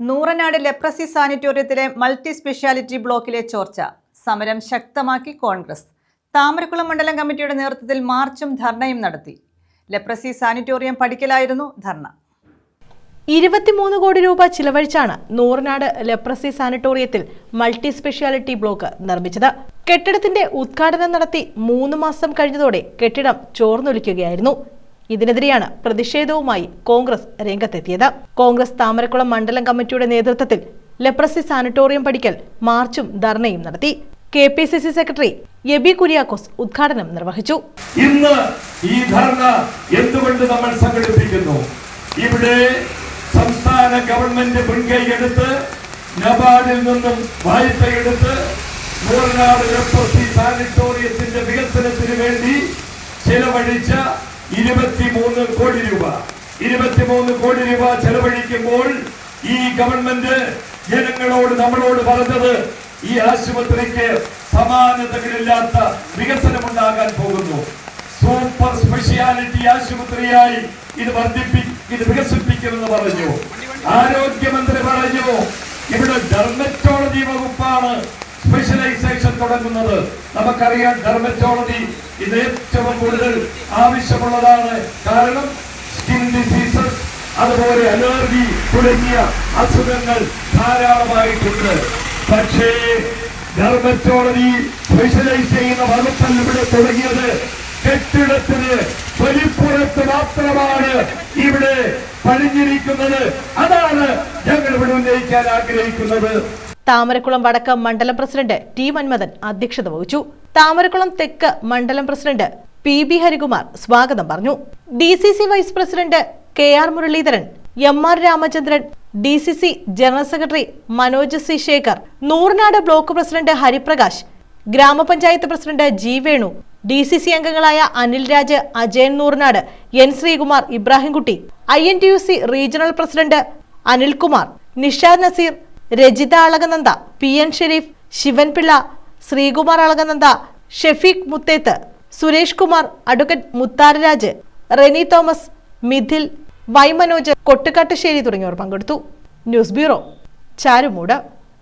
Nooranad leprosy സാനിറ്റോറിയത്തിലെ multi speciality ബ്ലോക്കിലെ ചോർച്ച. സമരം ശക്തമാക്കി കോൺഗ്രസ്. താമരക്കുളം മണ്ഡലം കമ്മിറ്റിയുടെ നേതൃത്വത്തിൽ മാർച്ചും ധർണയും നടത്തി. ലെപ്രസി സാനിറ്റോറിയം പഠിക്കലായിരുന്നു ധർണ. 23 കോടി രൂപ ചിലവഴിച്ചാണ് നൂറനാട് ലെപ്രസി സാനിറ്റോറിയത്തിൽ മൾട്ടി സ്പെഷ്യാലിറ്റി ബ്ലോക്ക് നിർമ്മിച്ചത്. കെട്ടിടത്തിന്റെ ഉദ്ഘാടനം നടത്തി 3 മാസം കഴിഞ്ഞതോടെ കെട്ടിടം ചോർന്നൊലിക്കുകയായിരുന്നു. ഇതിനെതിരെയാണ് പ്രതിഷേധവുമായി കോൺഗ്രസ് രംഗത്തെത്തിയത്. കോൺഗ്രസ് താമരക്കുളം മണ്ഡലം കമ്മിറ്റിയുടെ നേതൃത്വത്തിൽ ലെപ്രസി സാനിറ്റോറിയം പഠിക്കൽ മാർച്ചും ധർണയും നടത്തി. KPCC സെക്രട്ടറി എബി കുര്യാക്കോസ് ഉദ്ഘാടനം നിർവഹിച്ചു. ഇന്ന് ഈ ധർണ എന്തുകൊണ്ട് നമ്മൾ സംഘടിപ്പിക്കുന്നു? ഇവിടെ സംസ്ഥാന ഗവൺമെന്റ് മുൻകൈയെടുത്ത് നബാർഡിൽ നിന്നും വായ്പയെടുത്ത് നൂറനാട് ലെപ്രസി സാനിറ്റോറിയത്തിന്റെ വികസനത്തിന് വേണ്ടി ചെലവഴിച്ച 23 കോടി രൂപ. 23 കോടി രൂപ ചെലവഴിക്കുമ്പോൾ ഈ ഗവൺമെന്റ് ജനങ്ങളോട് നമ്മളോട് പറഞ്ഞത് ഈ ആശുപത്രിക്ക് സമാനതകളില്ലാത്ത വികസനമുണ്ടാകാൻ പോകുന്നു. സൂപ്പർ സ്പെഷ്യാലിറ്റി ആശുപത്രിയായി ഇത് വികസിപ്പിക്കുമെന്ന് പറഞ്ഞു. ആരോഗ്യമന്ത്രി പറഞ്ഞു ഇവിടെ ഡെർമറ്റോളജി വകുപ്പാണ് സ്പെഷ്യലൈസേഷൻ തുടങ്ങുന്നത്. നമുക്കറിയാം ഡെർമറ്റോളജി ഇത് ഏറ്റവും കൂടുതൽ ആവശ്യമുള്ളതാണ്. കാരണം സ്കിൻ ഡിസീസസ്, അതുപോലെ അലർജി തുടങ്ങിയ അസുഖങ്ങൾ ധാരാളമായിട്ടുണ്ട്. പക്ഷേ ഡെർമറ്റോളജി സ്പെഷ്യലൈസ് ചെയ്യുന്ന വകുപ്പല്ല ഇവിടെ തുടങ്ങിയത്. കെട്ടിടത്തിന് വലിപ്പുറത്ത് മാത്രമാണ് ഇവിടെ പണിഞ്ഞിരിക്കുന്നത്. അതാണ് ഞങ്ങൾ ഇവിടെ ഉന്നയിക്കാൻ ആഗ്രഹിക്കുന്നത്. താമരക്കുളം വടക്ക് മണ്ഡലം പ്രസിഡന്റ് ടി മന്മഥൻ അധ്യക്ഷത വഹിച്ചു. താമരക്കുളം തെക്ക് മണ്ഡലം പ്രസിഡന്റ് PB ഹരികുമാർ സ്വാഗതം പറഞ്ഞു. DCC vice president KR Muraleedharan, MR Ramachandran, DCC general secretary Manoj C Shekhar, Nooranad block president Hariprakash, gramapanchayat president G Venu, DCC അംഗങ്ങളായ Anil Raj, Ajayan Nooranad, N Sreekumar, Ibrahimkutty, INTUC regional president Anilkumar, Nishad Naseer, Rajitha Alakananda, PN Shereef, Sivanpillai, Sreekumar Alakananda, Shefeeq Muthethu, Suresh Kumar, advocate Mutharaj, Reni Thomas, Mithil, Y Manoj, Kottukattusseri തുടങ്ങിയവർ പങ്കെടുത്തു. News bureau, Charummood.